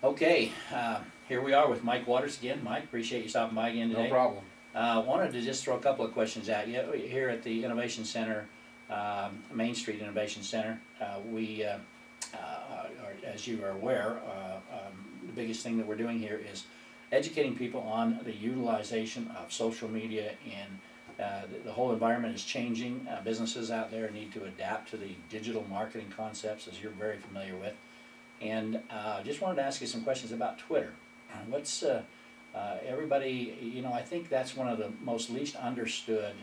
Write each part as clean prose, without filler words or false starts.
Okay, here we are with Mike Waters again. Mike, appreciate you stopping by again today. No problem. Wanted to just throw a couple of questions at you. Here at the Innovation Center, Main Street Innovation Center, we, as you are aware, the biggest thing that we're doing here is educating people on the utilization of social media, and the whole environment is changing. Businesses out there need to adapt to the digital marketing concepts, as you're very familiar with. And just wanted to ask you some questions about Twitter. What's everybody, you know, I think that's one of the most least understood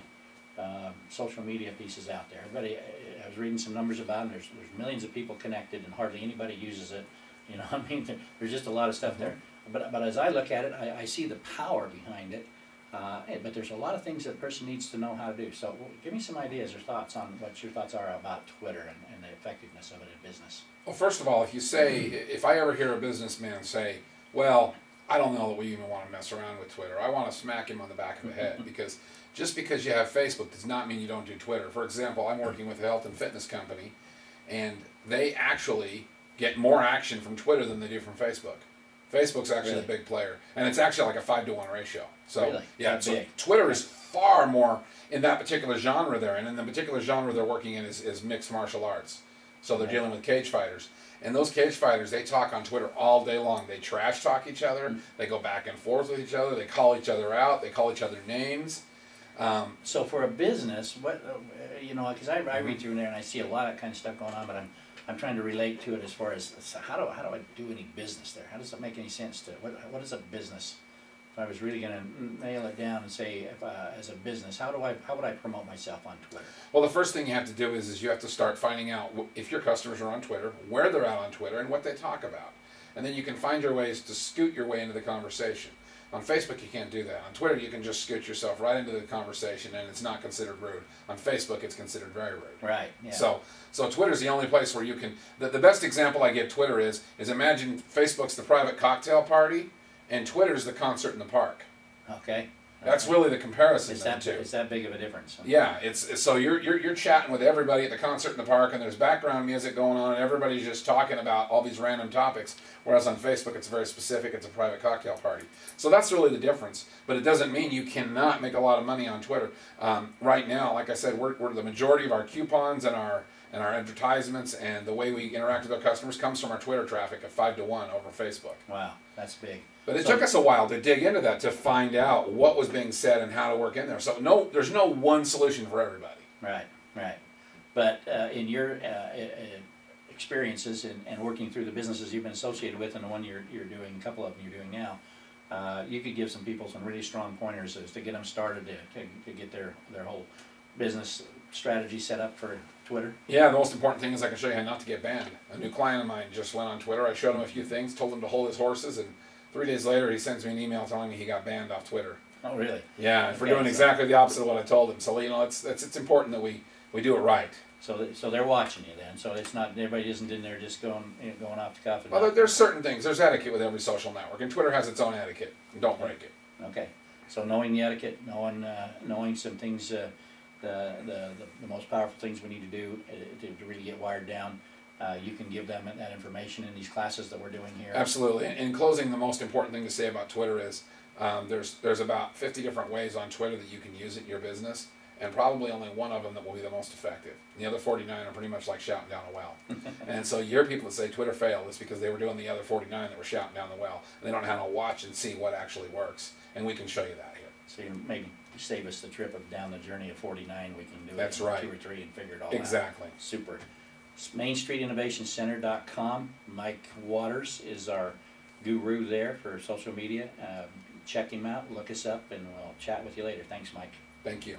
social media pieces out there. Everybody, I was reading some numbers about it, and there's millions of people connected and hardly anybody uses it. You know, I mean, there's just a lot of stuff there. But as I look at it, I see the power behind it. But there's a lot of things that a person needs to know how to do. So give me some ideas or thoughts on what your thoughts are about Twitter and the effectiveness of it in business. Well, first of all, if you say, if I ever hear a businessman say, well, I don't know that we even want to mess around with Twitter, I want to smack him on the back of the head, because just because you have Facebook does not mean you don't do Twitter. For example, I'm working with a health and fitness company, and they actually get more action from Twitter than they do from Facebook. Facebook's actually Really? a big player, and it's actually like a 5-to-1 ratio. So Really? yeah, That so big? Twitter is far more in that particular genre they're in, and the particular genre they're working in is mixed martial arts. So they're Right. dealing with cage fighters, and those cage fighters, they talk on Twitter all day long. They trash talk each other, they go back and forth with each other, they call each other out, they call each other names. So for a business, what you know, because I read through there and I see a lot of kind of stuff going on, but I'm trying to relate to it as far as how do I do any business there? How does it make any sense to what is a business? If I was really going to nail it down and say, if, as a business, how would I promote myself on Twitter? Well, the first thing you have to do is you have to start finding out if your customers are on Twitter, where they're at on Twitter, and what they talk about. And then you can find your ways to scoot your way into the conversation. On Facebook, you can't do that. On Twitter, you can just scoot yourself right into the conversation, and it's not considered rude. On Facebook, it's considered very rude. Right. Yeah. So Twitter's the only place where you can. The best example I give Twitter is imagine Facebook's the private cocktail party, and Twitter's the concert in the park. Okay. That's really the comparison. Is that big of a difference? Yeah, it's so you're chatting with everybody at the concert in the park, and there's background music going on, and everybody's just talking about all these random topics. Whereas on Facebook, it's very specific. It's a private cocktail party. So that's really the difference. But it doesn't mean you cannot make a lot of money on Twitter. Right now, like I said, we're the majority of our coupons and our advertisements and the way we interact with our customers comes from our Twitter traffic at 5-to-1 over Facebook. Wow, that's big. But it took us a while to dig into that to find out what was being said and how to work in there. So there's no one solution for everybody. Right, right. But in your experiences and working through the businesses you've been associated with, and the one you're doing, a couple of them you're doing now, you could give some people some really strong pointers as to get them started to get their whole business strategy set up for Twitter. Yeah, the most important thing is I can show you how not to get banned. A new client of mine just went on Twitter. I showed him a few things, told him to hold his horses, and 3 days later he sends me an email telling me he got banned off Twitter. Oh, really? Yeah, for Okay, doing exactly the opposite of what I told him. So you know, it's important that we do it right. So they're watching you then. So it's not everybody isn't in there just going off the cuff. Well, there's certain things. There's etiquette with every social network, and Twitter has its own etiquette. Don't break it. Okay. So knowing the etiquette, knowing some things, the most powerful things we need to do to really get wired down. You can give them that information in these classes that we're doing here. Absolutely. In closing, the most important thing to say about Twitter is there's about 50 different ways on Twitter that you can use it in your business, and probably only one of them that will be the most effective. The other 49 are pretty much like shouting down a well. And so you hear people that say Twitter failed, it's because they were doing the other 49 that were shouting down the well. They don't know how to watch and see what actually works, and we can show you that here. So you maybe save us the trip of down the journey of 49. We can do That's it in right. 2 or 3 and figure it all Exactly. out. Super. MainStreetInnovationCenter.com. Mike Waters is our guru there for social media. Check him out, look us up, and we'll chat with you later. Thanks, Mike. Thank you.